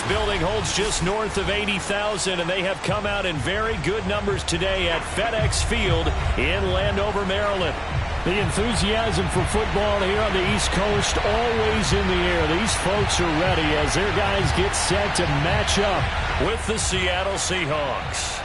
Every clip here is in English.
building holds just north of 80,000, and they have come out in very good numbers today at FedEx Field in Landover, Maryland. The enthusiasm for football here on the East Coast always in the air. These folks are ready as their guys get set to match up with the Seattle Seahawks.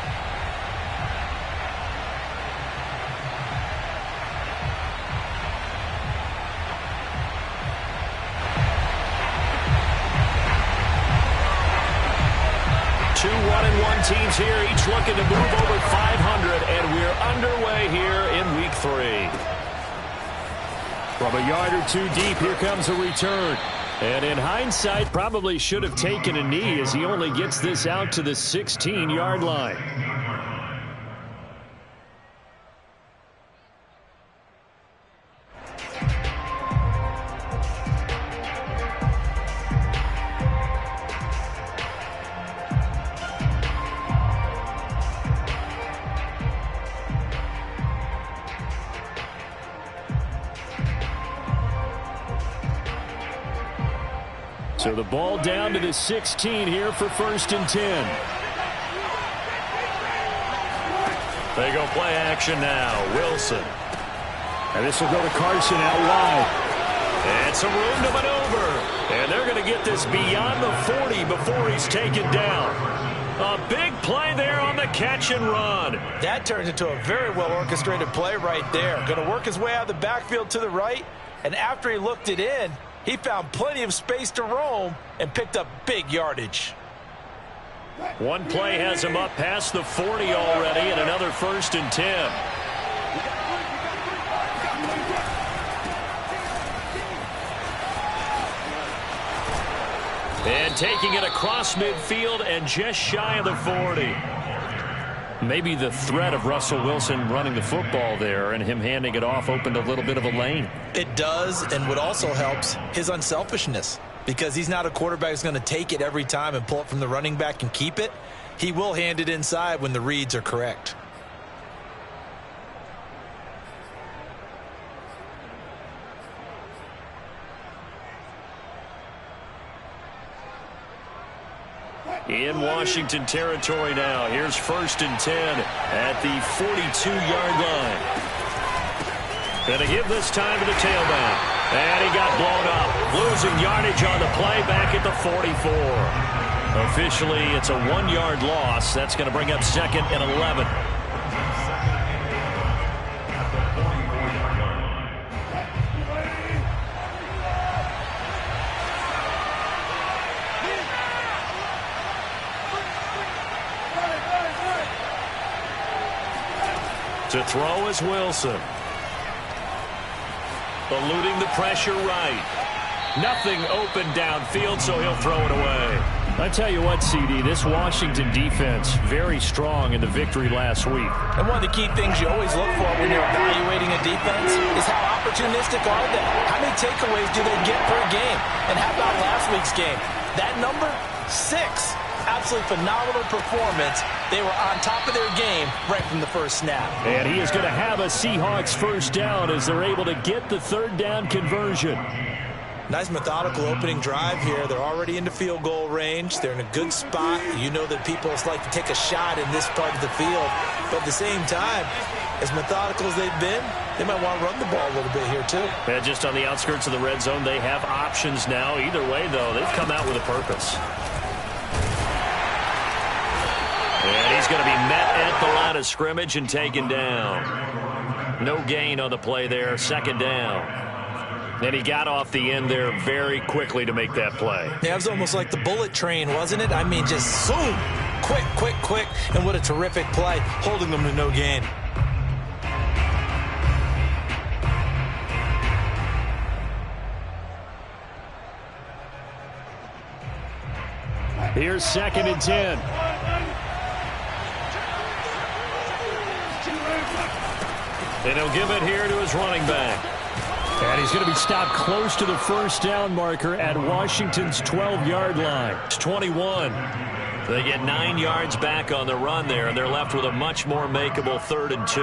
Two 1-1 teams here, each looking to move over 500, and we're underway here in Week 3. From a yard or two deep, here comes a return. And in hindsight, probably should have taken a knee as he only gets this out to the 16-yard line. So the ball down to the 16 here for 1st and 10. They go play action now. Wilson. And this will go to Carson out wide. And some room to maneuver. And they're going to get this beyond the 40 before he's taken down. A big play there on the catch and run. That turns into a very well-orchestrated play right there. Going to work his way out of the backfield to the right. And after he looked it in, he found plenty of space to roam and picked up big yardage. One play has him up past the 40 already, and another 1st and 10. And taking it across midfield and just shy of the 40. Maybe the threat of Russell Wilson running the football there and him handing it off opened a little bit of a lane. It does, and what also helps, his unselfishness. Because he's not a quarterback who's going to take it every time and pull it from the running back and keep it. He will hand it inside when the reads are correct. In Washington territory now. Here's 1st and 10 at the 42-yard line. Going to give this time to the tailback. And he got blown up. Losing yardage on the play back at the 44. Officially, it's a 1-yard loss. That's going to bring up 2nd and 11. To throw is Wilson. Eluding the pressure right. Nothing open downfield, so he'll throw it away. I tell you what, CD, this Washington defense, very strong in the victory last week. And one of the key things you always look for when you're evaluating a defense is how opportunistic are they? How many takeaways do they get per game? And how about last week's game? That number, 6. Absolutely phenomenal performance. They were on top of their game right from the first snap. And he is going to have a Seahawks 1st down as they're able to get the 3rd down conversion. Nice methodical opening drive here. They're already into field goal range. They're in a good spot. You know that people like to take a shot in this part of the field. But at the same time, as methodical as they've been, they might want to run the ball a little bit here too. Yeah, just on the outskirts of the red zone, they have options now. Either way, though, they've come out with a purpose. And he's going to be met at the line of scrimmage and taken down. No gain on the play there. 2nd down. And he got off the end there very quickly to make that play. Yeah, it was almost like the bullet train, wasn't it? I mean, just zoom. Quick, quick, quick. And what a terrific play, holding them to no gain. Here's 2nd and 10. And he'll give it here to his running back. And he's going to be stopped close to the 1st down marker at Washington's 12-yard line. It's 21. They get 9 yards back on the run there, and they're left with a much more makeable 3rd and 2.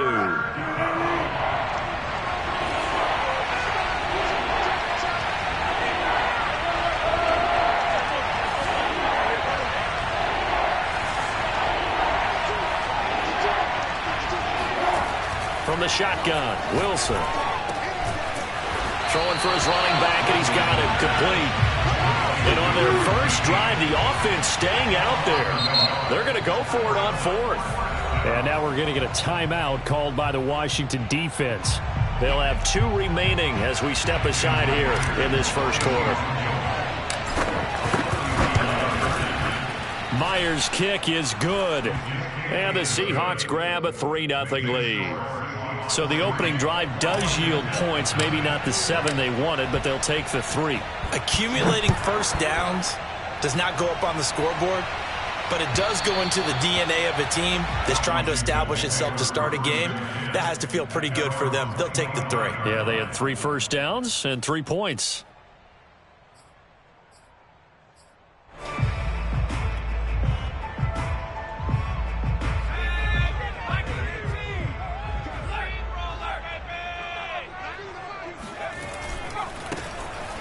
the shotgun. Wilson. Throwing for his running back, and he's got it complete. And on their first drive, the offense staying out there. They're going to go for it on fourth. And now we're going to get a timeout called by the Washington defense. They'll have 2 remaining as we step aside here in this first quarter. Myers' kick is good. And the Seahawks grab a 3-0 lead. So the opening drive does yield points, maybe not the 7 they wanted, but they'll take the 3. Accumulating first downs does not go up on the scoreboard, but it does go into the DNA of a team that's trying to establish itself to start a game. That has to feel pretty good for them. They'll take the 3. Yeah, they had 3 first downs and 3 points.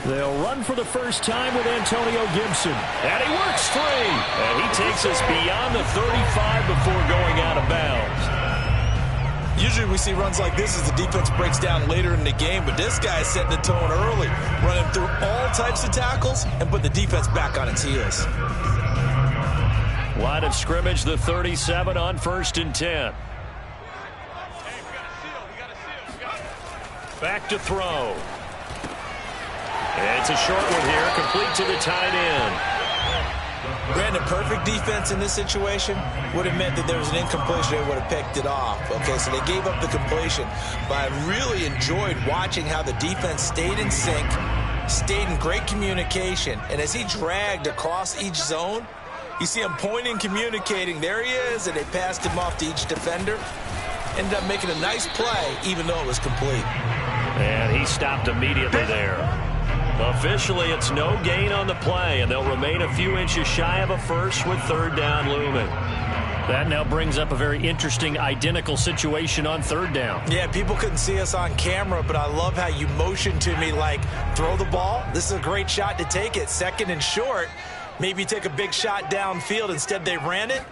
They'll run for the first time with Antonio Gibson. And he works free. And he takes us beyond the 35 before going out of bounds. Usually we see runs like this as the defense breaks down later in the game, but this guy is setting the tone early, running through all types of tackles and put the defense back on its heels. Line of scrimmage, the 37 on 1st and 10. Back to throw. It's a short one here, complete to the tight end. Brandon, perfect defense in this situation would have meant that there was an incompletion. They would have picked it off. Okay, so they gave up the completion. But I really enjoyed watching how the defense stayed in sync, stayed in great communication. And as he dragged across each zone, you see him pointing, communicating. There he is, and they passed him off to each defender. Ended up making a nice play, even though it was complete. And he stopped immediately there. Officially, it's no gain on the play, and they'll remain a few inches shy of a first with 3rd down looming. That now brings up a very interesting identical situation on 3rd down. Yeah, people couldn't see us on camera, but I love how you motioned to me like, throw the ball. This is a great shot to take it. 2nd and short. Maybe take a big shot downfield. Instead, they ran it.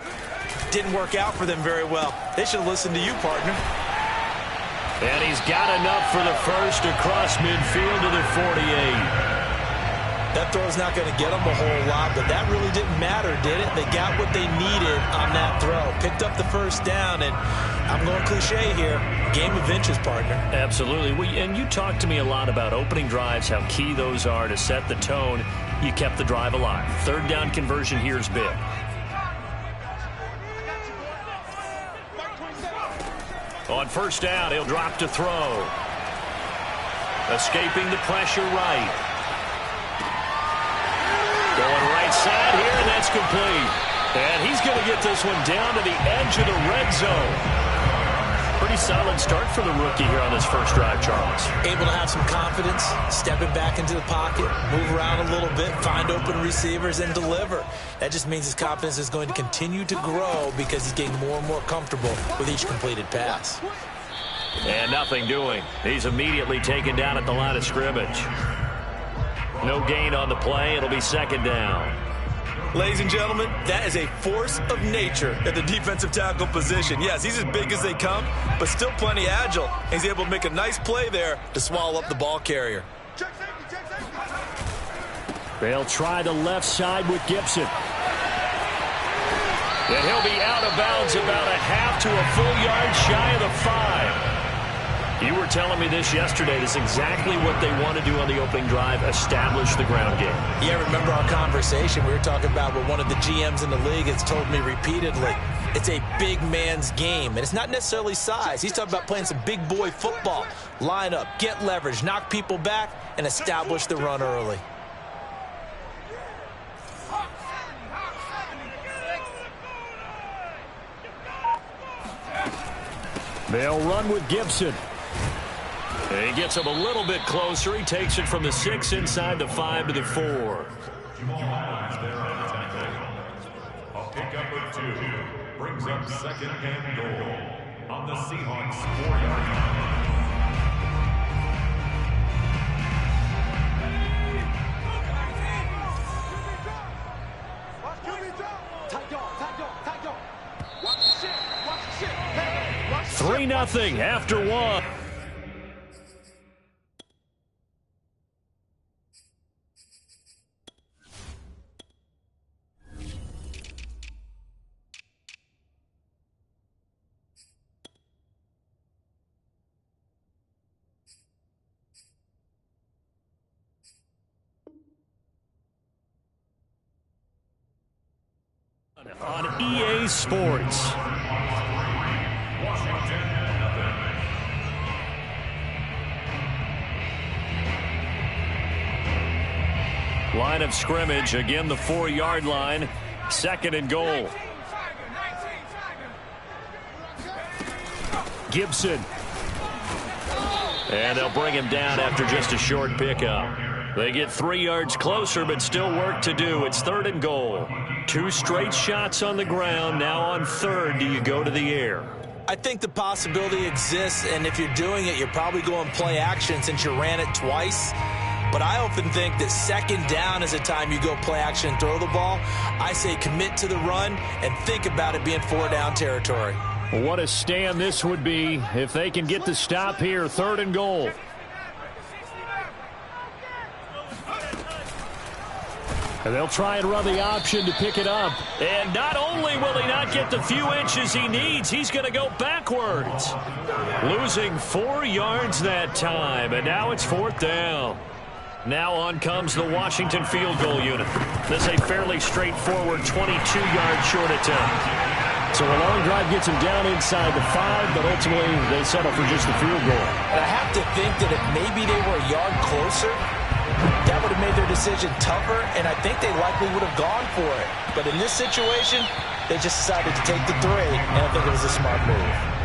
Didn't work out for them very well. They should have listened to you, partner. And he's got enough for the first across midfield to the 48. That throw's not going to get them a whole lot, but that really didn't matter, did it? They got what they needed on that throw. Picked up the first down, and I'm going cliche here. Game of inches, partner. Absolutely. And you talked to me a lot about opening drives, how key those are to set the tone. You kept the drive alive. 3rd down conversion here is big. On 1st down, he'll drop to throw. Escaping the pressure right. Going right side here, and that's complete. And he's going to get this one down to the edge of the red zone. Pretty solid start for the rookie here on this first drive, Charles. Able to have some confidence, stepping back into the pocket, move around a little bit, find open receivers, and deliver. That just means his confidence is going to continue to grow because he's getting more and more comfortable with each completed pass. And nothing doing. He's immediately taken down at the line of scrimmage. No gain on the play. It'll be 2nd down. Ladies and gentlemen, that is a force of nature at the defensive tackle position. Yes, he's as big as they come, but still plenty agile. He's able to make a nice play there to swallow up the ball carrier. They'll try the left side with Gibson. And he'll be out of bounds about a half to a full yard shy of the 5. You were telling me this yesterday. This is exactly what they want to do on the opening drive, establish the ground game. Yeah, remember our conversation. We were talking about what one of the GMs in the league has told me repeatedly. It's a big man's game, and it's not necessarily size. He's talking about playing some big boy football. Line up, get leverage, knock people back, and establish the run early. They'll run with Gibson. And he gets him a little bit closer. He takes it from the 6 inside the 5 to the 4. A pickup of 2 brings up 2nd and goal on the Seahawks 4-yard line. 3-0 after one. On EA Sports. Line of scrimmage, again the 4-yard line, 2nd and goal. Gibson. And they'll bring him down after just a short pickup. They get 3 yards closer, but still work to do. It's 3rd and goal. 2 straight shots on the ground. Now on 3rd, do you go to the air? I think the possibility exists, and if you're doing it, you're probably going play action since you ran it twice. But I often think that 2nd down is a time you go play action and throw the ball. I say commit to the run and think about it being 4-down territory. What a stand this would be if they can get the stop here. 3rd and goal. And they'll try and run the option to pick it up. And not only will he not get the few inches he needs, he's going to go backwards. Losing 4 yards that time, and now it's 4th down. Now on comes the Washington field goal unit. This is a fairly straightforward 22-yard short attempt. So a long drive gets him down inside the 5, but ultimately they settle for just the field goal. And I have to think that if maybe they were a yard closer, that would have made their decision tougher, and I think they likely would have gone for it. But in this situation, they just decided to take the 3, and I think it was a smart move.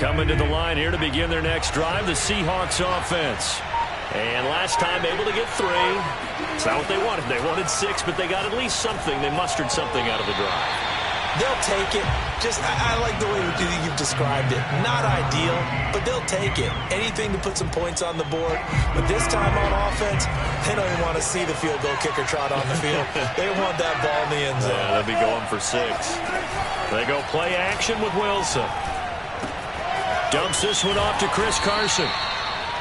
Coming to the line here to begin their next drive, the Seahawks offense. And last time able to get 3. It's not what they wanted. They wanted 6, but they got at least something. They mustered something out of the drive. They'll take it. I like the way you've described it. Not ideal, but they'll take it. Anything to put some points on the board. But this time on offense, they don't even want to see the field goal kicker trot on the field. They want that ball in the end zone. Yeah, they'll be going for 6. They go play action with Wilson. Dumps this one off to Chris Carson.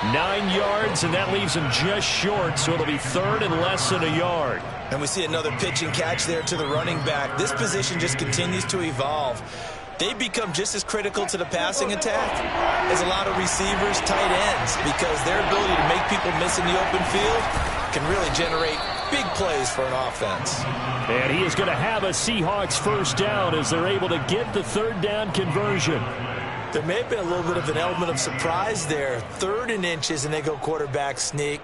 9 yards, and that leaves him just short, so it'll be 3rd and less than a yard. And we see another pitch and catch there to the running back. This position just continues to evolve. They become just as critical to the passing attack as a lot of receivers, tight ends, because their ability to make people miss in the open field can really generate big plays for an offense. And he is going to have a Seahawks 1st down as they're able to get the 3rd down conversion. There may have been a little bit of an element of surprise there. 3rd and inches, and they go quarterback sneak.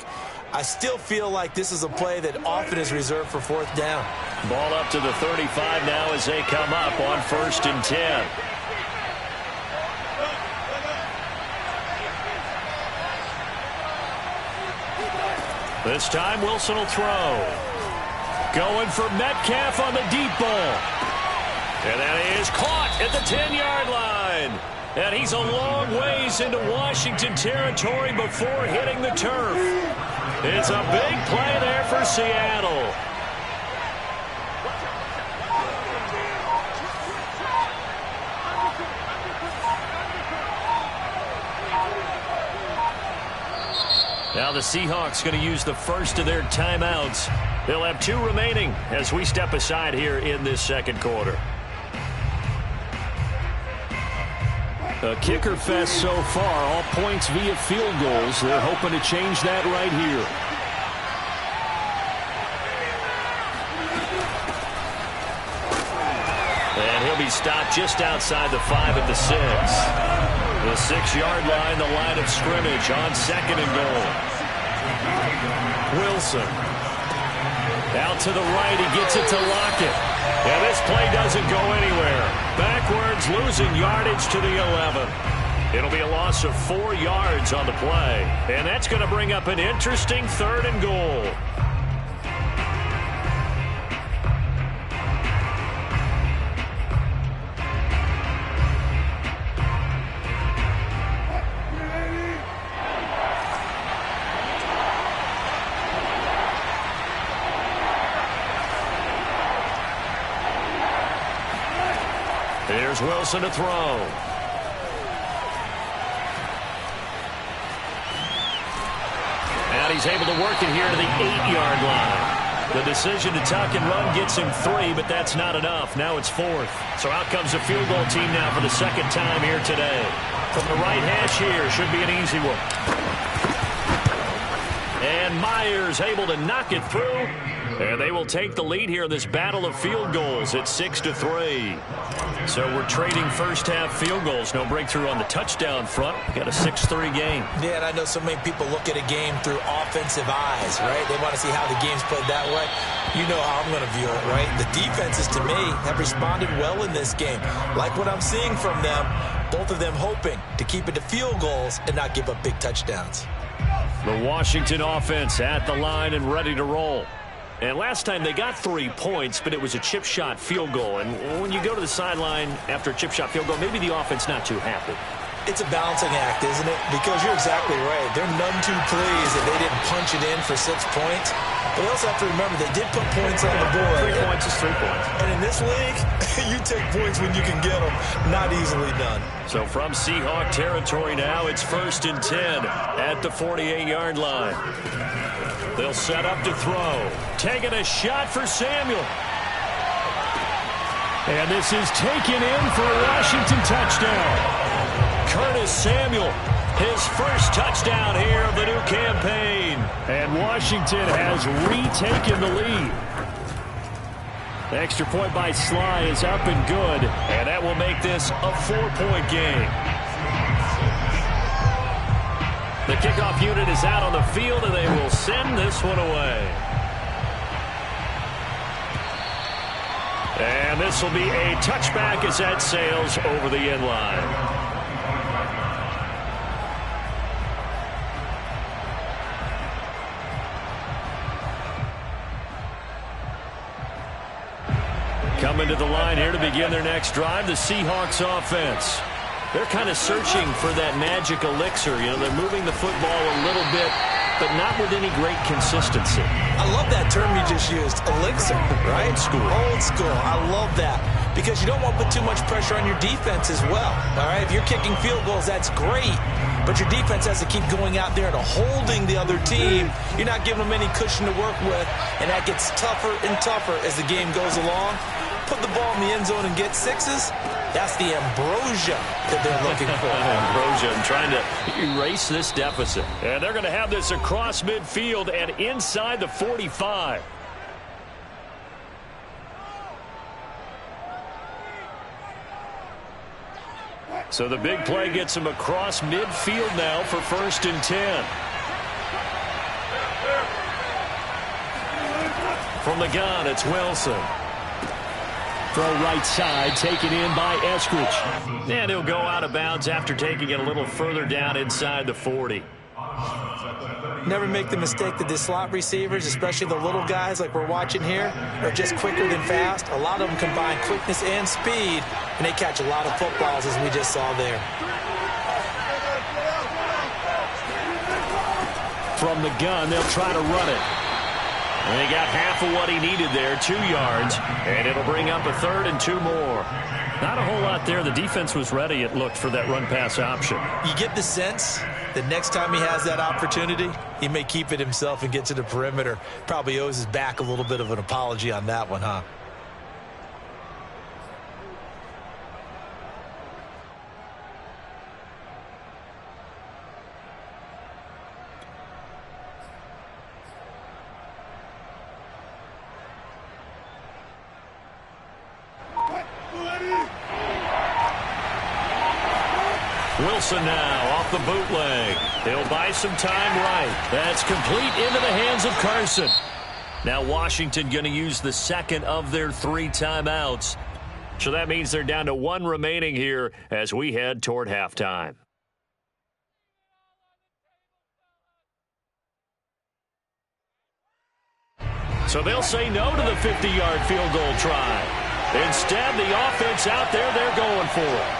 I still feel like this is a play that often is reserved for 4th down. Ball up to the 35 now as they come up on 1st and 10. This time Wilson will throw. Going for Metcalf on the deep ball. And that is caught at the 10-yard line. And he's a long ways into Washington territory before hitting the turf. It's a big play there for Seattle. Now the Seahawks going to use the first of their timeouts. They'll have 2 remaining as we step aside here in this 2nd quarter. A kicker fest so far, all points via field goals. They're hoping to change that right here. And he'll be stopped just outside the 5 at the 6. The 6-yard line, the line of scrimmage on 2nd and goal. Wilson. Out to the right, he gets it to Lockett. And this play doesn't go anywhere. Backwards, losing yardage to the 11. It'll be a loss of 4 yards on the play. And that's going to bring up an interesting 3rd and goal. Here's Wilson to throw. And he's able to work it here to the 8-yard line. The decision to tuck and run gets him 3, but that's not enough. Now it's 4th. So out comes the field goal team now for the 2nd time here today. From the right hash here, should be an easy one. And Myers able to knock it through. And they will take the lead here in this battle of field goals at 6-3. So we're trading first-half field goals. No breakthrough on the touchdown front. We got a 6-3 game. Yeah, and I know so many people look at a game through offensive eyes, right? They want to see how the game's played that way. You know how I'm going to view it, right? The defenses, to me, have responded well in this game. Like what I'm seeing from them, both of them hoping to keep it to field goals and not give up big touchdowns. The Washington offense at the line and ready to roll. And last time they got 3 points, but it was a chip shot field goal. And when you go to the sideline after a chip shot field goal, maybe the offense not too happy. It's a balancing act, isn't it? Because you're exactly right. They're none too pleased that they didn't punch it in for 6 points. But they also have to remember they did put points on the board. 3 points is 3 points. And in this league, you take points when you can get them. Not easily done. So from Seahawk territory now, it's 1st and 10 at the 48-yard line. They'll set up to throw. Taking a shot for Samuel. And this is taken in for a Washington touchdown. Curtis Samuel, his first touchdown here of the new campaign. And Washington has retaken the lead. The extra point by Sly is up and good. And that will make this a 4-point game. The kickoff unit is out on the field, and they will send this one away. And this will be a touchback as that sails over the end line. Coming to the line here to begin their next drive, the Seahawks offense. They're kind of searching for that magic elixir. You know, they're moving the football a little bit, but not with any great consistency. I love that term you just used, elixir, right? Old school. Old school. I love that because you don't want to put too much pressure on your defense as well, all right? If you're kicking field goals, that's great, but your defense has to keep going out there and holding the other team. You're not giving them any cushion to work with, and that gets tougher and tougher as the game goes along. Put the ball in the end zone and get 6s. That's the ambrosia that they're looking for. Ambrosia and trying to erase this deficit. And they're going to have this across midfield and inside the 45. So the big play gets him across midfield now for 1st and 10. From the gun, it's Wilson. Throw right side, taken in by Eskridge. And he'll go out of bounds after taking it a little further down inside the 40. Never make the mistake that the slot receivers, especially the little guys like we're watching here, are just quicker than fast. A lot of them combine quickness and speed, and they catch a lot of footballs, as we just saw there. From the gun, they'll try to run it. And he got half of what he needed there, 2 yards, and it'll bring up a 3rd and 2 more. Not a whole lot there. The defense was ready, it looked, for that run-pass option. You get the sense that next time he has that opportunity, he may keep it himself and get to the perimeter. Probably owes his back a little bit of an apology on that one, huh? Wilson now off the bootleg. He'll buy some time right. That's complete into the hands of Carson. Now Washington going to use the 2nd of their 3 timeouts. So that means they're down to 1 remaining here as we head toward halftime. So they'll say no to the 50-yard field goal try. Instead, the offense out there, they're going for it.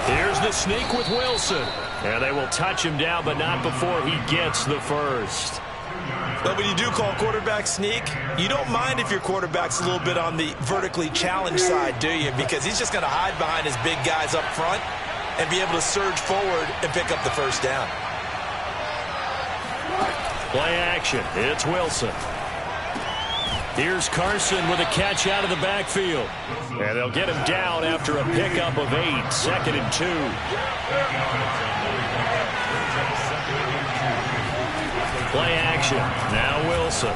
Here's the sneak with Wilson. And they will touch him down, but not before he gets the first. But when you do call quarterback sneak, you don't mind if your quarterback's a little bit on the vertically challenged side, do you? Because he's just going to hide behind his big guys up front and be able to surge forward and pick up the first down. Play action. It's Wilson. Here's Carson with a catch out of the backfield. And they'll get him down after a pickup of 8, 2nd and 2. Play action. Now Wilson.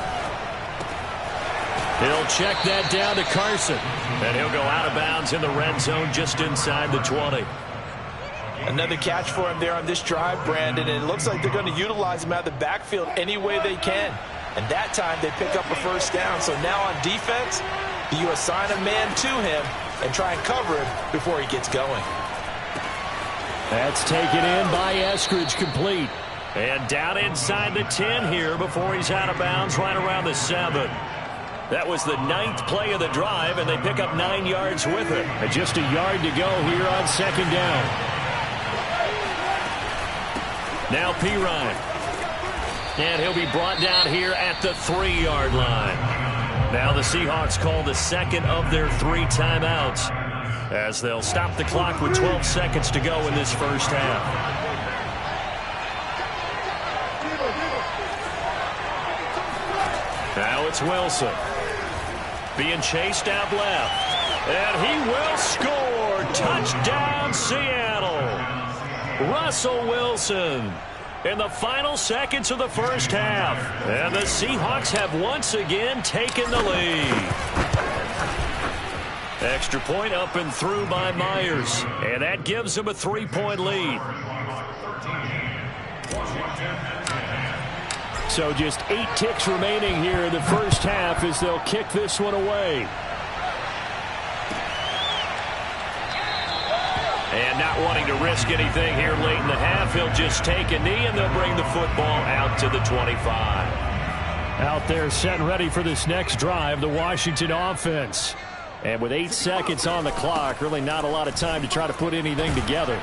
He'll check that down to Carson. And he'll go out of bounds in the red zone just inside the 20. Another catch for him there on this drive, Brandon. And it looks like they're going to utilize him out of the backfield any way they can. And that time they pick up a first down. So now on defense, do you assign a man to him and try and cover him before he gets going? That's taken in by Eskridge, complete. And down inside the 10 here before he's out of bounds right around the 7. That was the 9th play of the drive, and they pick up 9 yards with it. And just a yard to go here on 2nd down. Now Pirine. And he'll be brought down here at the 3-yard line. Now the Seahawks call the second of their 3 timeouts as they'll stop the clock with 12 seconds to go in this first half. Now it's Wilson. Being chased out left. And he will score. Touchdown, Seattle. Russell Wilson in the final seconds of the first half. And the Seahawks have once again taken the lead. Extra point up and through by Myers. And that gives them a 3-point lead. So just 8 ticks remaining here in the first half as they'll kick this one away. And not wanting to risk anything here late in the half, he'll just take a knee and they'll bring the football out to the 25. Out there set and ready for this next drive, the Washington offense. And with 8 seconds on the clock, really not a lot of time to try to put anything together.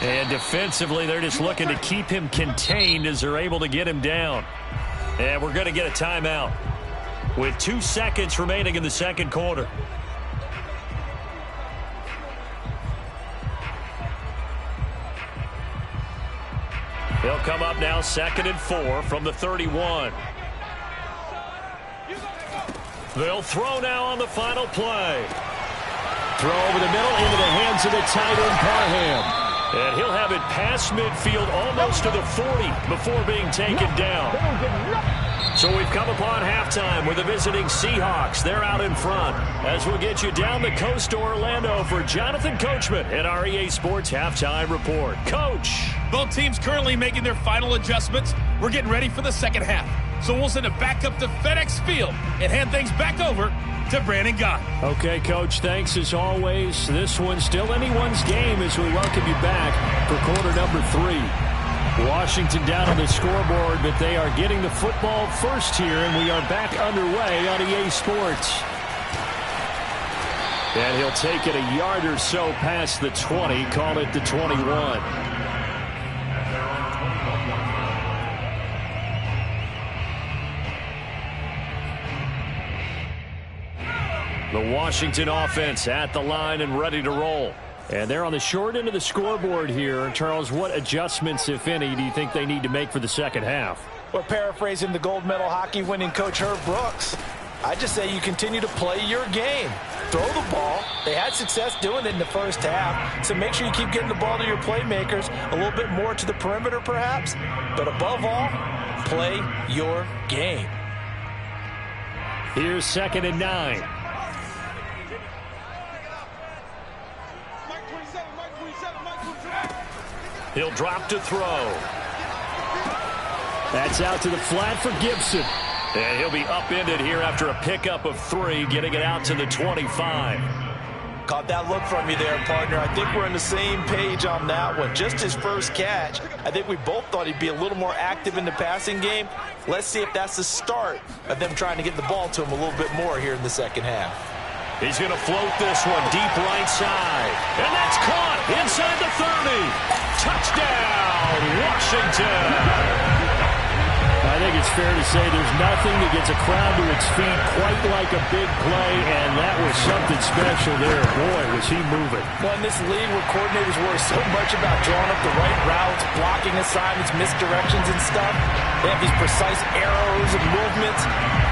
And defensively, they're just looking to keep him contained as they're able to get him down. And we're going to get a timeout with 2 seconds remaining in the second quarter. He'll come up now 2nd and 4 from the 31. They'll throw now on the final play. Throw over the middle into the hands of the tight end, Parham. And he'll have it past midfield almost to the 40 before being taken down. So we've come upon halftime with the visiting Seahawks. They're out in front as we'll get you down the coast to Orlando for Jonathan Coachman at our EA Sports Halftime Report. Coach. Both teams currently making their final adjustments. We're getting ready for the second half. So we'll send it back up to FedEx Field and hand things back over to Brandon Gott. Okay, Coach, thanks as always. This one's still anyone's game as we welcome you back for quarter number 3. Washington down on the scoreboard, but they are getting the football first here, and we are back underway on EA Sports. And he'll take it a yard or so past the 20, call it the 21. The Washington offense at the line and ready to roll. And they're on the short end of the scoreboard here. Charles, what adjustments, if any, do you think they need to make for the second half? Well, paraphrasing the gold medal hockey winning coach Herb Brooks, I just say you continue to play your game. Throw the ball. They had success doing it in the first half, so make sure you keep getting the ball to your playmakers, a little bit more to the perimeter perhaps, but above all, play your game. Here's 2nd and 9. He'll drop to throw. That's out to the flat for Gibson. And he'll be upended here after a pickup of 3, getting it out to the 25. Caught that look from you there, partner. I think we're on the same page on that one. Just his first catch. I think we both thought he'd be a little more active in the passing game. Let's see if that's the start of them trying to get the ball to him a little bit more here in the second half. He's going to float this one deep right side. And that's caught inside the 30. Touchdown, Washington. I think it's fair to say there's nothing that gets a crowd to its feet quite like a big play, and that was something special there. Boy, was he moving. Well, in this league where coordinators worry so much about drawing up the right routes, blocking assignments, misdirections and stuff, they have these precise arrows and movements.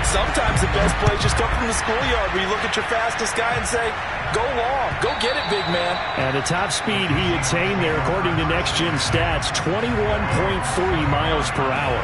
Sometimes the best plays just come from the schoolyard where you look at your fastest guy and say, go long, go get it, big man. And the top speed he attained there, according to Next Gen Stats, 21.3 miles per hour.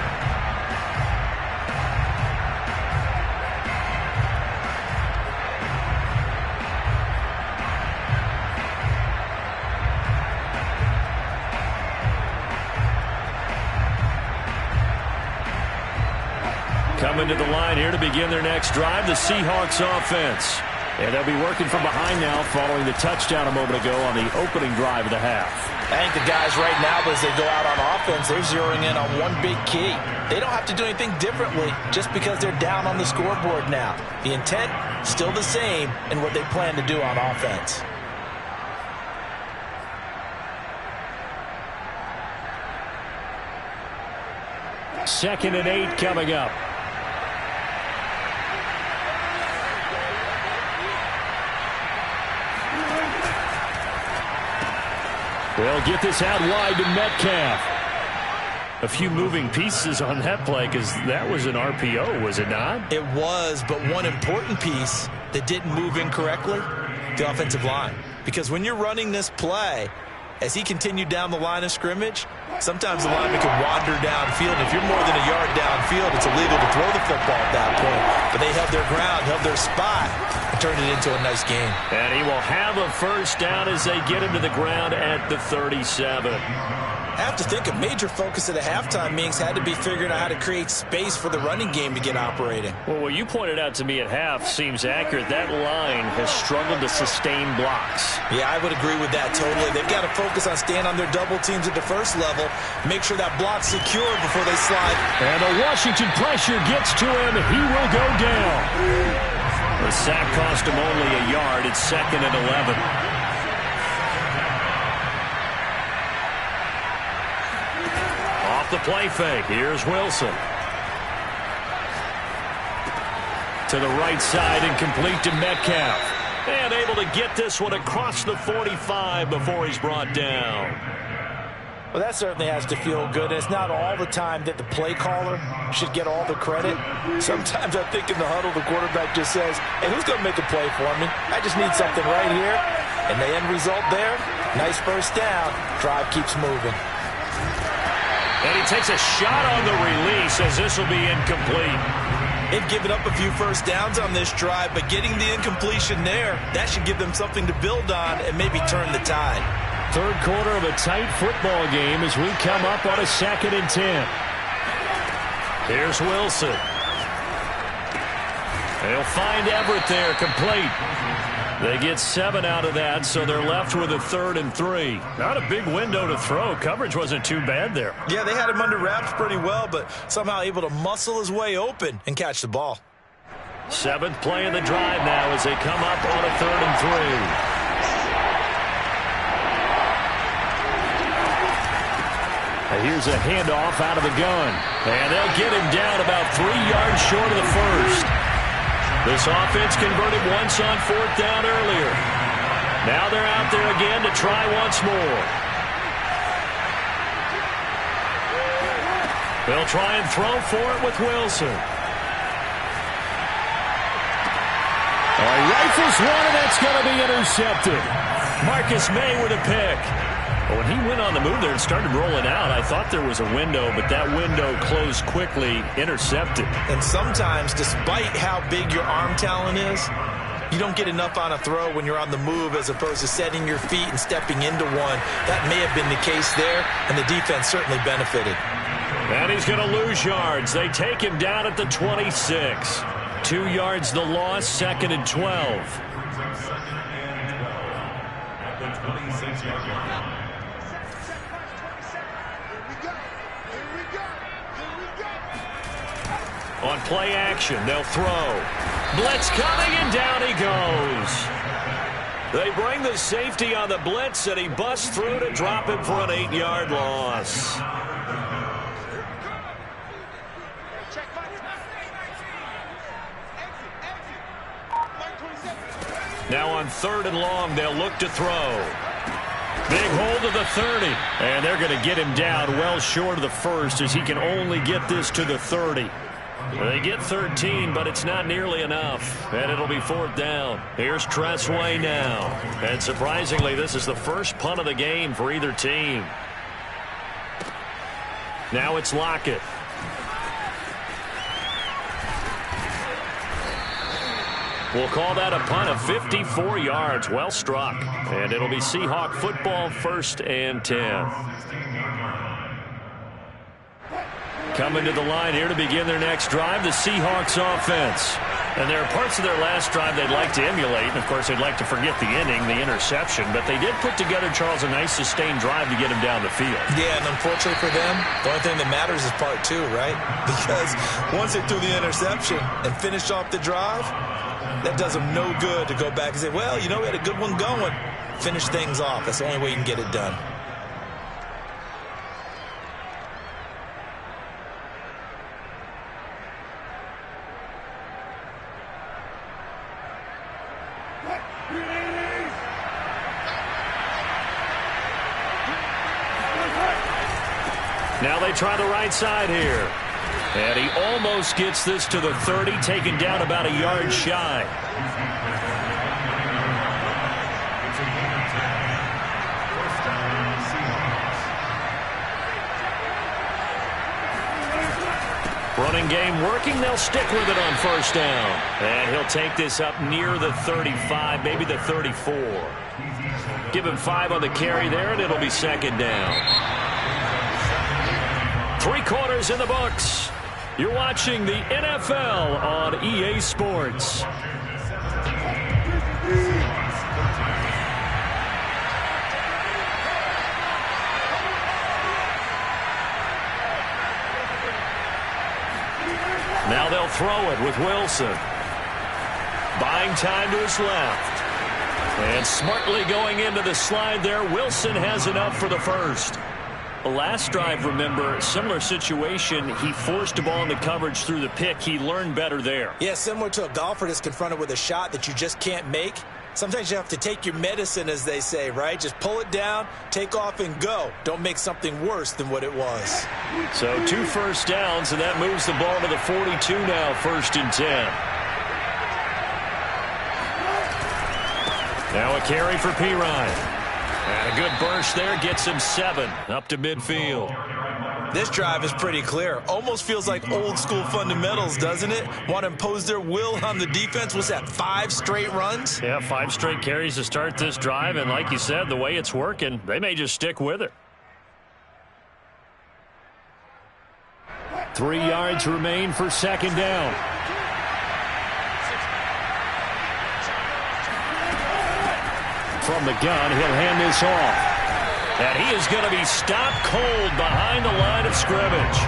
Coming to the line here to begin their next drive, the Seahawks offense. And they'll be working from behind now following the touchdown a moment ago on the opening drive of the half. I think the guys right now, as they go out on offense, they're zeroing in on one big key. They don't have to do anything differently just because they're down on the scoreboard now. The intent, still the same in what they plan to do on offense. Second and 8 coming up. They'll get this out wide to Metcalf. A few moving pieces on that play because that was an RPO, was it not? It was, but one important piece that didn't move incorrectly, the offensive line. Because when you're running this play, as he continued down the line of scrimmage, sometimes the lineman can wander downfield. If you're more than a yard downfield, it's illegal to throw the football at that point. But they held their ground, held their spot, and turned it into a nice game. And he will have a first down as they get him to the ground at the 37. I have to think a major focus of the halftime meetings had to be figuring out how to create space for the running game to get operating. Well, what you pointed out to me at half seems accurate. That line has struggled to sustain blocks. Yeah, I would agree with that totally. They've got to focus on staying on their double teams at the first level, make sure that block's secure before they slide. And the Washington pressure gets to him. He will go down. The sack cost him only a yard. It's second and 11. The play fake. Here's Wilson. To the right side and complete to Metcalf. And able to get this one across the 45 before he's brought down. Well, that certainly has to feel good. It's not all the time that the play caller should get all the credit. Sometimes I think in the huddle, the quarterback just says, hey, who's going to make a play for me? I just need something right here. And the end result there, nice first down. Drive keeps moving. And he takes a shot on the release as this will be incomplete. They've given up a few first downs on this drive, but getting the incompletion there, that should give them something to build on and maybe turn the tide. Third quarter of a tight football game as we come up on a 2nd and 10. Here's Wilson. They'll find Everett there, complete. They get 7 out of that, so they're left with a 3rd and 3. Not a big window to throw. Coverage wasn't too bad there. Yeah, they had him under wraps pretty well, but somehow able to muscle his way open and catch the ball. 7th play of the drive now as they come up on a 3rd and 3. Here's a handoff out of the gun. And they'll get him down about 3 yards short of the first. This offense converted once on 4th down earlier. Now they're out there again to try once more. They'll try and throw for it with Wilson. He rifles one, and that's going to be intercepted. Marcus May with a pick. But when he went on the move there and started rolling out, I thought there was a window, but that window closed quickly, intercepted. And sometimes, despite how big your arm talent is, you don't get enough on a throw when you're on the move as opposed to setting your feet and stepping into one. That may have been the case there, and the defense certainly benefited. And he's going to lose yards. They take him down at the 26. 2 yards the loss, 2nd and 12. 26-yard line. On play action, they'll throw. Blitz coming, and down he goes. They bring the safety on the blitz, and he busts through to drop him for an 8-yard loss. Now on 3rd and long, they'll look to throw. Big hold of the 30, and they're going to get him down well short of the first as he can only get this to the 30. They get 13, but it's not nearly enough, and it'll be 4th down. Here's Tressway now, and surprisingly, this is the first punt of the game for either team. Now it's Lockett. We'll call that a punt of 54 yards. Well struck. And it'll be Seahawk football, 1st and 10. Coming to the line here to begin their next drive, the Seahawks offense. And there are parts of their last drive they'd like to emulate. And, of course, they'd like to forget the inning, the interception. But they did put together, Charles, a nice sustained drive to get him down the field. Yeah, and unfortunately for them, the only thing that matters is part 2, right? Because once they threw the interception and finished off the drive, that does them no good to go back and say, well, you know, we had a good one going. Finish things off. That's the only way you can get it done. Now they try the right side here. And he almost gets this to the 30, taken down about a yard shy. Running game working. They'll stick with it on 1st down. And he'll take this up near the 35, maybe the 34. Give him 5 on the carry there, and it'll be 2nd down. 3 quarters in the books. You're watching the NFL on EA Sports. Now they'll throw it with Wilson. Buying time to his left. And smartly going into the slide there, Wilson has enough for the first. The last drive, remember, similar situation. He forced a ball into coverage through the pick. He learned better there. Yeah, similar to a golfer that's confronted with a shot that you just can't make. Sometimes you have to take your medicine, as they say, right? Just pull it down, take off, and go. Don't make something worse than what it was. So 2 first downs, and that moves the ball to the 42 now, 1st and 10. Now a carry for Pirine. And a good burst there gets him 7 up to midfield. This drive is pretty clear. Almost feels like old school fundamentals, doesn't it? Want to impose their will on the defense. What's that, 5 straight runs? Yeah, 5 straight carries to start this drive. And like you said, the way it's working, they may just stick with it. 3 yards remain for 2nd down. From the gun, he'll hand this off. And he is going to be stopped cold behind the line of scrimmage.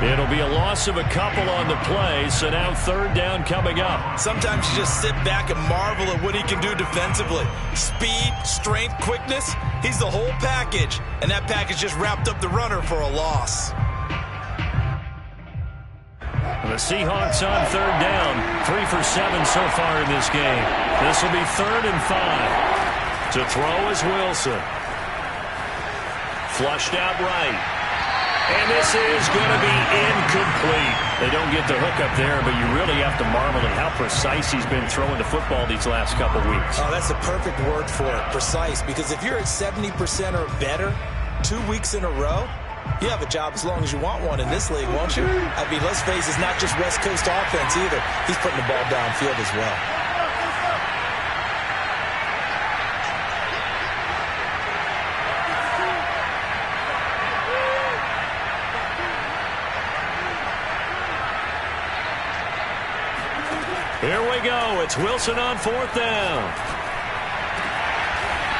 It'll be a loss of a couple on the play, so now 3rd down coming up. Sometimes you just sit back and marvel at what he can do defensively. Speed, strength, quickness, he's the whole package. And that package just wrapped up the runner for a loss. The Seahawks on 3rd down. 3 for 7 so far in this game. This will be 3rd and 5. To throw is Wilson. Flushed out right. And this is going to be incomplete. They don't get the hook up there, but you really have to marvel at how precise he's been throwing the football these last couple weeks. Oh, that's the perfect word for it, precise. Because if you're at 70% or better 2 weeks in a row, you have a job as long as you want one in this league, won't you? I mean, let's face it, it's not just West Coast offense either. He's putting the ball downfield as well. Here we go. It's Wilson on 4th down.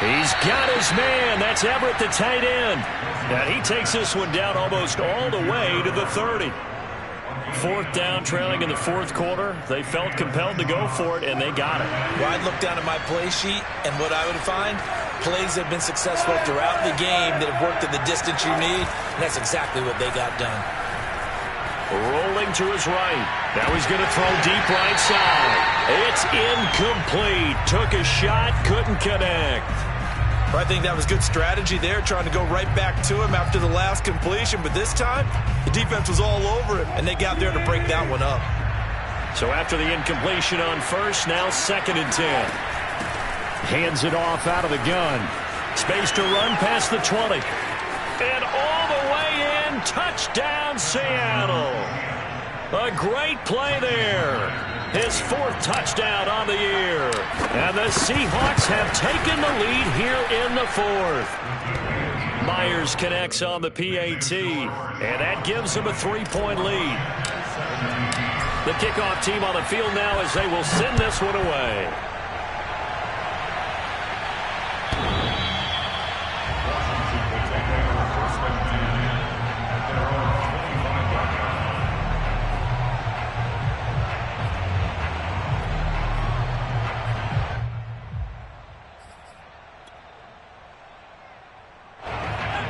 He's got his man. That's Everett, the tight end. And he takes this one down almost all the way to the 30. Fourth down, trailing in the fourth quarter. They felt compelled to go for it, and they got it. Well, I'd look down at my play sheet, and what I would find, plays have been successful throughout the game that have worked in the distance you need, and that's exactly what they got done. Rolling to his right. Now he's going to throw deep right side. It's incomplete. Took a shot, couldn't connect. I think that was good strategy there, trying to go right back to him after the last completion. But this time, the defense was all over him, and they got there to break that one up. So after the incompletion on first, now 2nd and 10. Hands it off out of the gun. Space to run past the 20. And all the way in. Touchdown, Seattle. A great play there. His 4th touchdown on the year. And the Seahawks have taken the lead here in the 4th. Myers connects on the PAT. And that gives them a 3-point lead. The kickoff team on the field now as they will send this one away.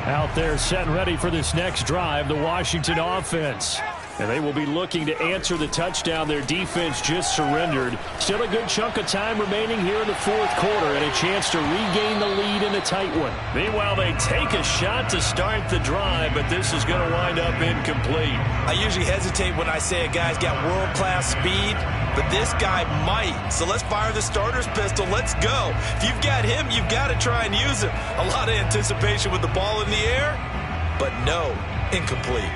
Out there set and ready for this next drive, the Washington offense. And they will be looking to answer the touchdown their defense just surrendered. Still a good chunk of time remaining here in the fourth quarter and a chance to regain the lead in a tight one. Meanwhile, they take a shot to start the drive, but this is going to wind up incomplete. I usually hesitate when I say a guy's got world-class speed, but this guy might. So let's fire the starter's pistol. Let's go. If you've got him, you've got to try and use him. A lot of anticipation with the ball in the air, but no, incomplete.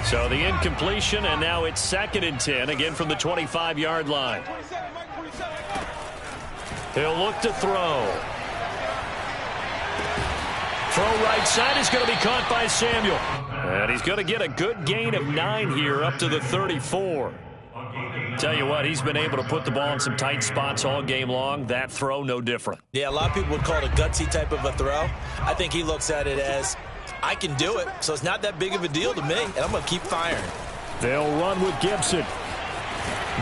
So the incompletion, and now it's 2nd and 10, again from the 25-yard line. He'll look to throw. Throw right side is going to be caught by Samuel. And he's going to get a good gain of 9 here up to the 34. Tell you what, he's been able to put the ball in some tight spots all game long. That throw, no different. Yeah, a lot of people would call it a gutsy type of a throw. I think he looks at it as, I can do it, so it's not that big of a deal to me, and I'm going to keep firing. They'll run with Gibson.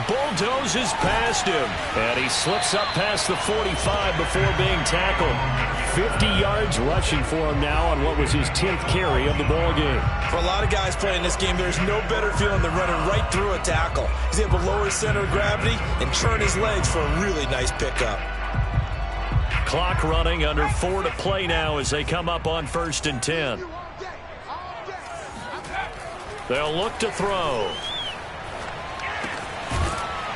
Bulldozes past him, and he slips up past the 45 before being tackled. 50 yards rushing for him now on what was his 10th carry of the ball game. For a lot of guys playing this game, there's no better feeling than running right through a tackle. He's able to lower his center of gravity and turn his legs for a really nice pickup. Clock running, under 4 to play now as they come up on 1st and 10. They'll look to throw.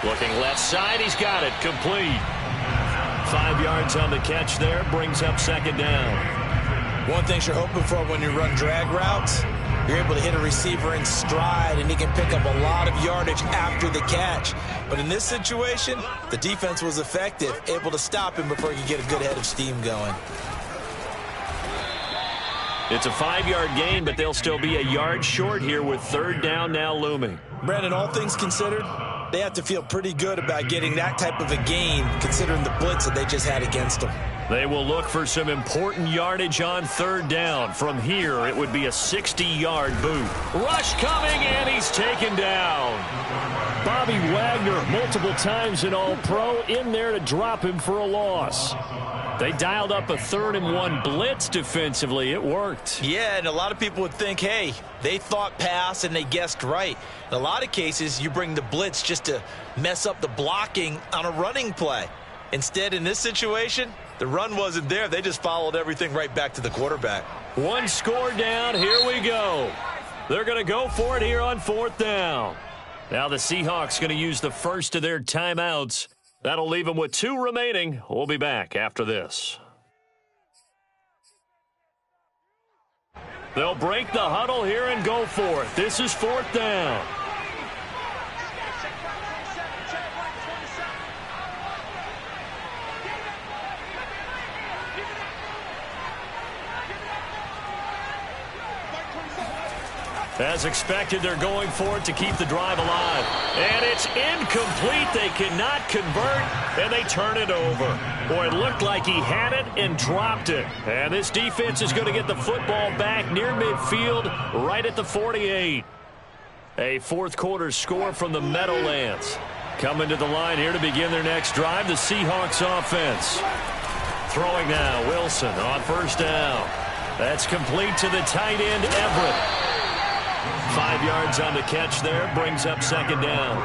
Looking left side, he's got it, complete. 5 yards on the catch there, brings up 2nd down. One thing you're hoping for when you run drag routes, you're able to hit a receiver in stride, and he can pick up a lot of yardage after the catch. But in this situation, the defense was effective, able to stop him before he could get a good head of steam going. It's a 5-yard gain, but they'll still be a yard short here with 3rd down now looming. Brandon, all things considered, they have to feel pretty good about getting that type of a gain, considering the blitz that they just had against them. They will look for some important yardage on 3rd down. From here, it would be a 60-yard boot. Rush coming, and he's taken down. Bobby Wagner, multiple times an All-Pro, in there to drop him for a loss. They dialed up a 3rd and 1 blitz defensively. It worked. Yeah, and a lot of people would think, hey, they thought pass and they guessed right. In a lot of cases, you bring the blitz just to mess up the blocking on a running play. Instead, in this situation, the run wasn't there. They just followed everything right back to the quarterback. 1 score down. Here we go. They're going to go for it here on 4th down. Now the Seahawks going to use the first of their timeouts. That'll leave them with 2 remaining. We'll be back after this. They'll break the huddle here and go for it. This is 4th down. As expected, they're going for it to keep the drive alive. And it's incomplete. They cannot convert, and they turn it over. Boy, it looked like he had it and dropped it. And this defense is going to get the football back near midfield, right at the 48. A fourth-quarter score from the Meadowlands. Coming to the line here to begin their next drive, the Seahawks offense. Throwing now, Wilson on first down. That's complete to the tight end, Everett. 5 yards on the catch there, brings up second down.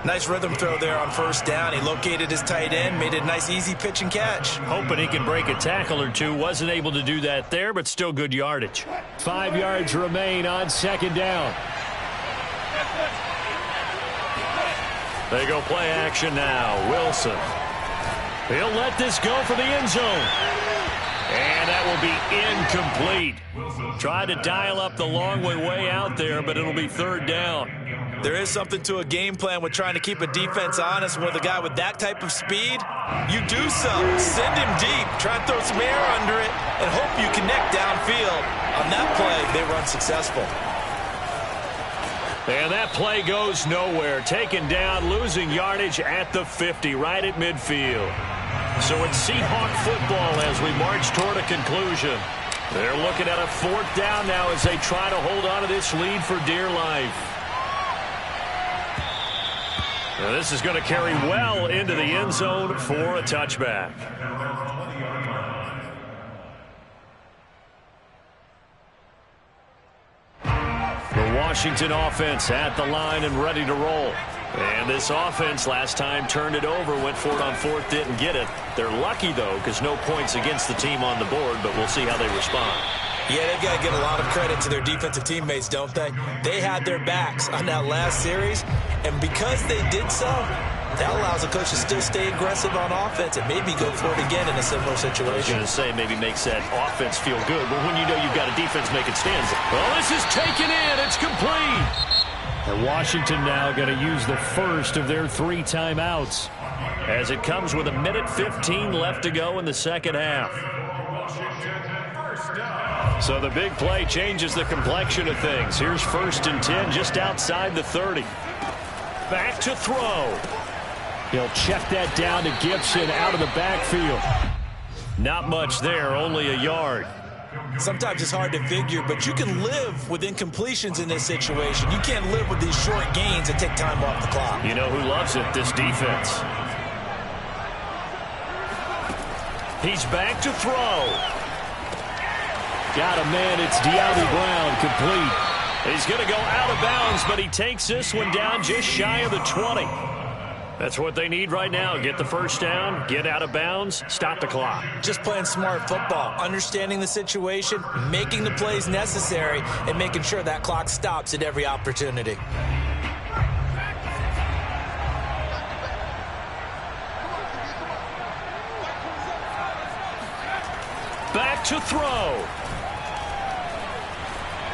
Nice rhythm throw there on first down. He located his tight end, made it a nice easy pitch and catch. Hoping he can break a tackle or two. Wasn't able to do that there, but still good yardage. 5 yards remain on second down. They go play action now. Wilson. He'll let this go for the end zone. And that will be incomplete. Tried to dial up the long way out there, but it'll be third down. There is something to a game plan with trying to keep a defense honest. With a guy with that type of speed, you do so. Send him deep. Try and throw some air under it and hope you connect downfield. On that play, they were unsuccessful. And that play goes nowhere. Taken down, losing yardage at the 50, right at midfield. So it's Seahawk football as we march toward a conclusion. They're looking at a fourth down now as they try to hold on to this lead for dear life. Now this is going to carry well into the end zone for a touchback. The Washington offense at the line and ready to roll. And this offense last time turned it over, went for it on fourth, didn't get it. They're lucky, though, because no points against the team on the board, but we'll see how they respond. Yeah, they've got to give a lot of credit to their defensive teammates, don't they? They had their backs on that last series, and because they did so, that allows the coach to still stay aggressive on offense and maybe go for it again in a similar situation. I was going to say maybe makes that offense feel good, but when you know you've got a defense making stands. Well, this is taken in. It's complete. And Washington now going to use the first of their 3 timeouts as it comes with 1:15 left to go in the second half. So the big play changes the complexion of things. Here's 1st and 10 just outside the 30. Back to throw. He'll check that down to Gibson out of the backfield. Not much there, only a yard. Sometimes it's hard to figure, but you can live with incompletions in this situation. You can't live with these short gains that take time off the clock. You know who loves it? This defense. He's back to throw. Got a man. It's De'Ami Brown, complete. He's going to go out of bounds, but he takes this one down just shy of the 20. That's what they need right now. Get the first down, get out of bounds, stop the clock. Just playing smart football, understanding the situation, making the plays necessary, and making sure that clock stops at every opportunity. Back to throw.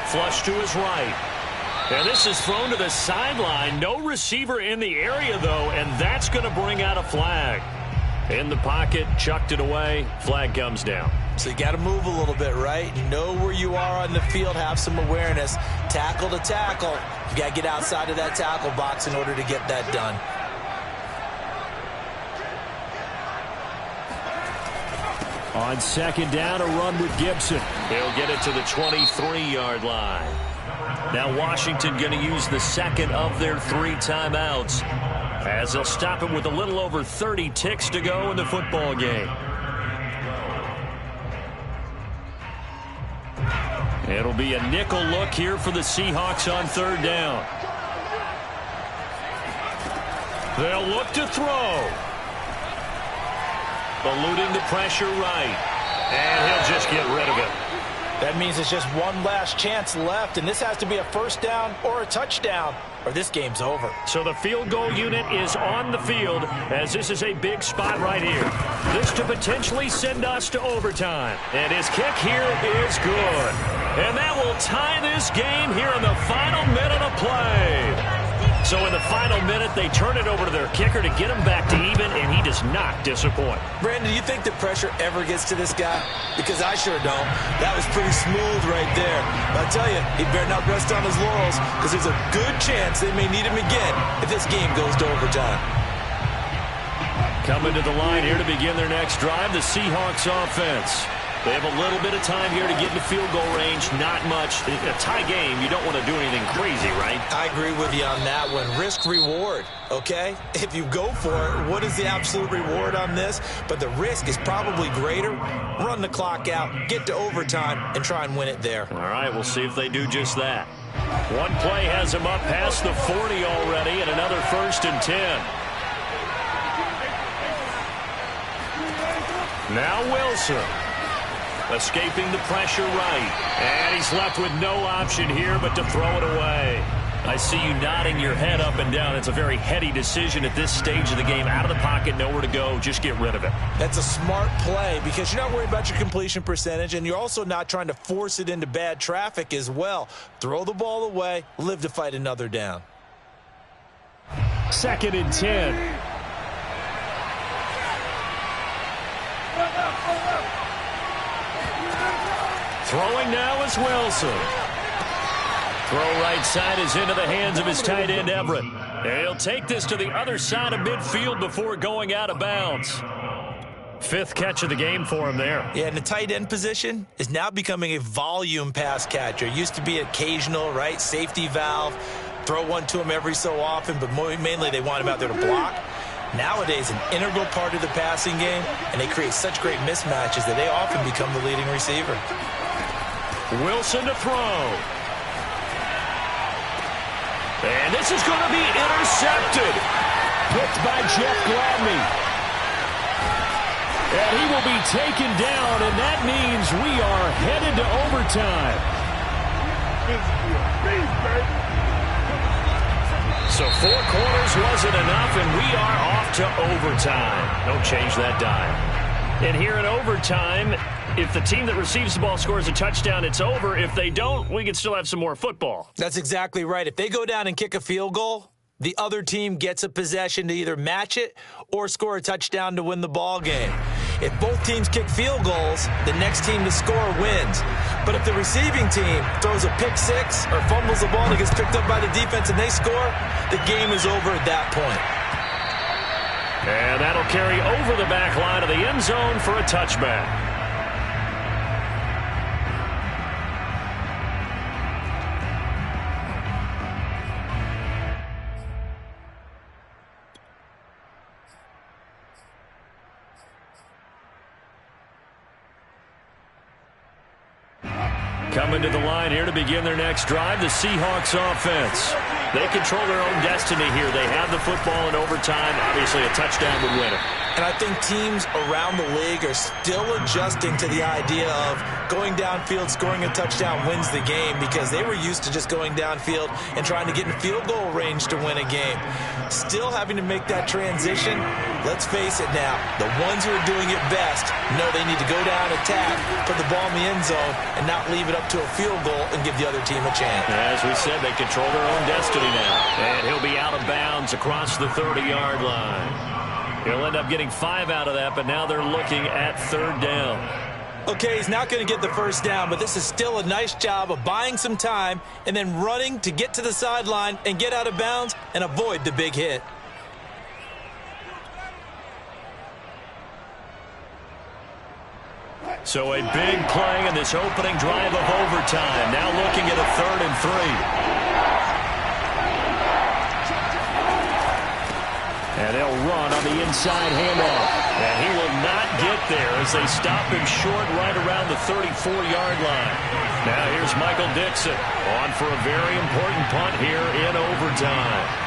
Flush to his right. And this is thrown to the sideline. No receiver in the area, though, and that's going to bring out a flag. In the pocket, chucked it away. Flag comes down. So you got to move a little bit, right? Know where you are on the field, have some awareness. Tackle to tackle. You got to get outside of that tackle box in order to get that done. On second down, a run with Gibson. He'll get it to the 23-yard line. Now Washington going to use the second of their 3 timeouts as they'll stop it with a little over 30 ticks to go in the football game. It'll be a nickel look here for the Seahawks on third down. They'll look to throw. Eluding the pressure right. And he'll just get rid of it. That means it's just one last chance left, and this has to be a first down or a touchdown, or this game's over. So the field goal unit is on the field as this is a big spot right here. This to potentially send us to overtime. And his kick here is good. And that will tie this game here in the final minute of play. So in the final minute, they turn it over to their kicker to get him back to even, and he does not disappoint. Brandon, do you think the pressure ever gets to this guy? Because I sure don't. That was pretty smooth right there. But I tell you, he better not rest on his laurels, because there's a good chance they may need him again if this game goes to overtime. Coming to the line here to begin their next drive, the Seahawks offense. They have a little bit of time here to get into field goal range. Not much. In a tie game, you don't want to do anything crazy, right? I agree with you on that one. Risk-reward, okay? If you go for it, what is the absolute reward on this? But the risk is probably greater. Run the clock out, get to overtime, and try and win it there. All right, we'll see if they do just that. One play has them up past the 40 already, and another 1st and 10. Now Wilson. Escaping the pressure right. And he's left with no option here but to throw it away. I see you nodding your head up and down. It's a very heady decision at this stage of the game. Out of the pocket, nowhere to go. Just get rid of it. That's a smart play because you're not worried about your completion percentage, and you're also not trying to force it into bad traffic as well. Throw the ball away, live to fight another down. 2nd and 10. Throwing now is Wilson. Throw right side is into the hands of his tight end, Everett. And he'll take this to the other side of midfield before going out of bounds. 5th catch of the game for him there. Yeah, and the tight end position is now becoming a volume pass catcher. It used to be occasional, right? Safety valve. Throw one to him every so often, but mainly they want him out there to block. Nowadays, an integral part of the passing game, and they create such great mismatches that they often become the leading receiver. Wilson to throw. And this is going to be intercepted. Picked by Jeff Gladney. And he will be taken down, and that means we are headed to overtime. So 4 quarters wasn't enough, and we are off to overtime. Don't change that dial. And here in overtime, if the team that receives the ball scores a touchdown, it's over. If they don't, we can still have some more football. That's exactly right. If they go down and kick a field goal, the other team gets a possession to either match it or score a touchdown to win the ball game. If both teams kick field goals, the next team to score wins. But if the receiving team throws a pick six or fumbles the ball and it gets picked up by the defense and they score, the game is over at that point. And that'll carry over the back line of the end zone for a touchback. Coming to the line here to begin their next drive, the Seahawks offense. They control their own destiny here. They have the football in overtime. Obviously, a touchdown would win it. And I think teams around the league are still adjusting to the idea of going downfield, scoring a touchdown wins the game because they were used to just going downfield and trying to get in field goal range to win a game. Still having to make that transition. Let's face it now, the ones who are doing it best know they need to go down, attack, put the ball in the end zone, and not leave it up to a field goal and give the other team a chance. As we said, they control their own destiny now. And he'll be out of bounds across the 30-yard line. He'll end up getting 5 out of that, but now they're looking at 3rd down. Okay, he's not going to get the first down, but this is still a nice job of buying some time and then running to get to the sideline and get out of bounds and avoid the big hit. So a big play in this opening drive of overtime. Now looking at a 3rd and 3. And they'll run on the inside handoff. And he will not get there as they stop him short right around the 34-yard line. Now here's Michael Dixon on for a very important punt here in overtime.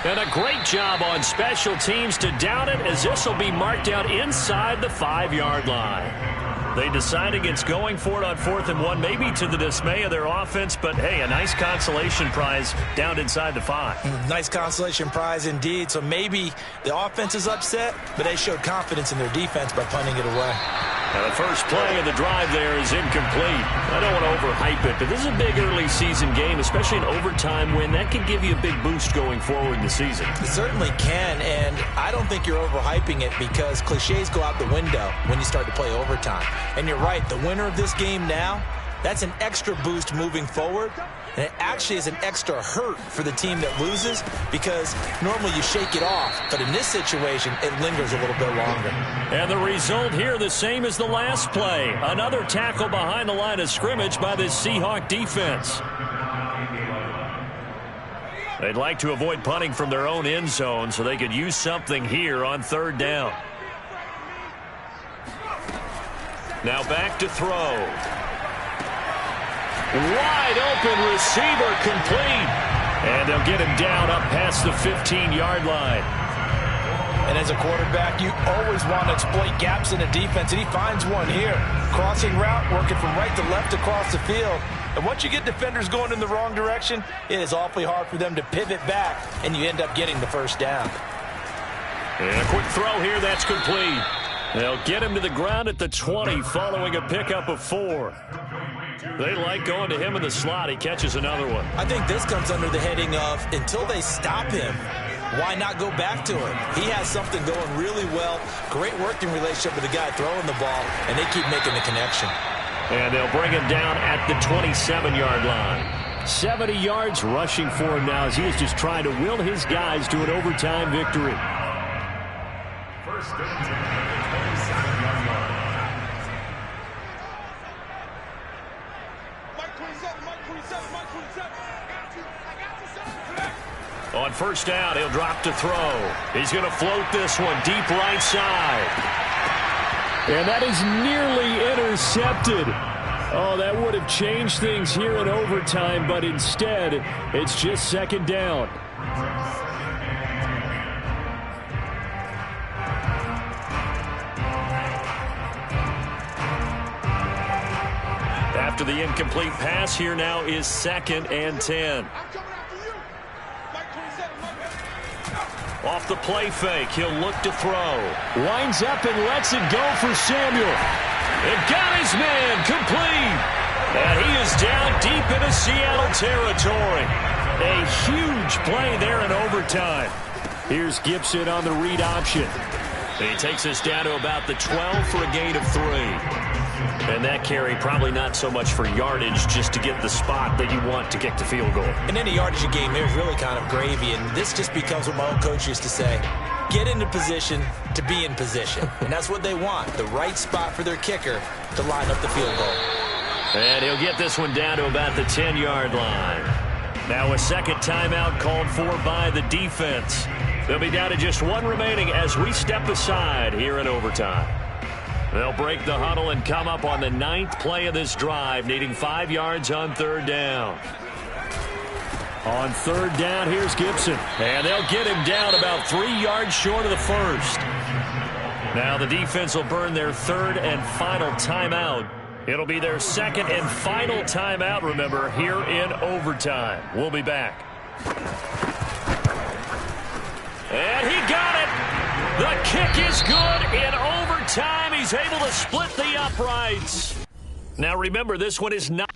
And a great job on special teams to down it as this will be marked out inside the 5-yard line. They decide against going for it on 4th and 1, maybe to the dismay of their offense, but hey, a nice consolation prize down inside the 5. Nice consolation prize indeed. So maybe the offense is upset, but they showed confidence in their defense by punting it away. Now the first play of the drive there is incomplete. I don't want to overhype it, but this is a big early season game, especially an overtime win. That can give you a big boost going forward in the season. It certainly can, and I don't think you're overhyping it because cliches go out the window when you start to play overtime. And you're right, the winner of this game now, that's an extra boost moving forward. And it actually is an extra hurt for the team that loses because normally you shake it off. But in this situation, it lingers a little bit longer. And the result here the same as the last play. Another tackle behind the line of scrimmage by this Seahawk defense. They'd like to avoid punting from their own end zone so they could use something here on 3rd down. Now back to throw. Wide open receiver complete. And they'll get him down up past the 15-yard line. And as a quarterback, you always want to exploit gaps in the defense, and he finds one here. Crossing route, working from right to left across the field. And once you get defenders going in the wrong direction, it is awfully hard for them to pivot back, and you end up getting the first down. And a quick throw here, that's complete. They'll get him to the ground at the 20 following a pickup of 4. They like going to him in the slot. He catches another one. I think this comes under the heading of until they stop him, why not go back to him? He has something going really well. Great working relationship with the guy throwing the ball, and they keep making the connection. And they'll bring him down at the 27-yard line. 70 yards rushing for him now as he is just trying to will his guys to an overtime victory. First and 10 at the 27-yard line. On 1st down, he'll drop to throw. He's going to float this one deep right side. And that is nearly intercepted. Oh, that would have changed things here in overtime, but instead, it's just 2nd down. After the incomplete pass, here now is 2nd and 10. Off the play fake, he'll look to throw. Winds up and lets it go for Samuel. And got his man complete. And he is down deep into Seattle territory. A huge play there in overtime. Here's Gibson on the read option. And he takes us down to about the 12 for a gain of 3. And that carry probably not so much for yardage, just to get the spot that you want to kick the field goal. In any yardage game, there's really kind of gravy, and this just becomes what my old coach used to say. Get into position to be in position. And that's what they want, the right spot for their kicker to line up the field goal. And he'll get this one down to about the 10-yard line. Now a second timeout called for by the defense. They'll be down to just 1 remaining as we step aside here in overtime. They'll break the huddle and come up on the 9th play of this drive, needing 5 yards on 3rd down. On 3rd down, here's Gibson. And they'll get him down about 3 yards short of the first. Now the defense will burn their 3rd and final timeout. It'll be their 2nd and final timeout, remember, here in overtime. We'll be back. And he got it. The kick is good in overtime. He's able to split the uprights. Now remember, this one is not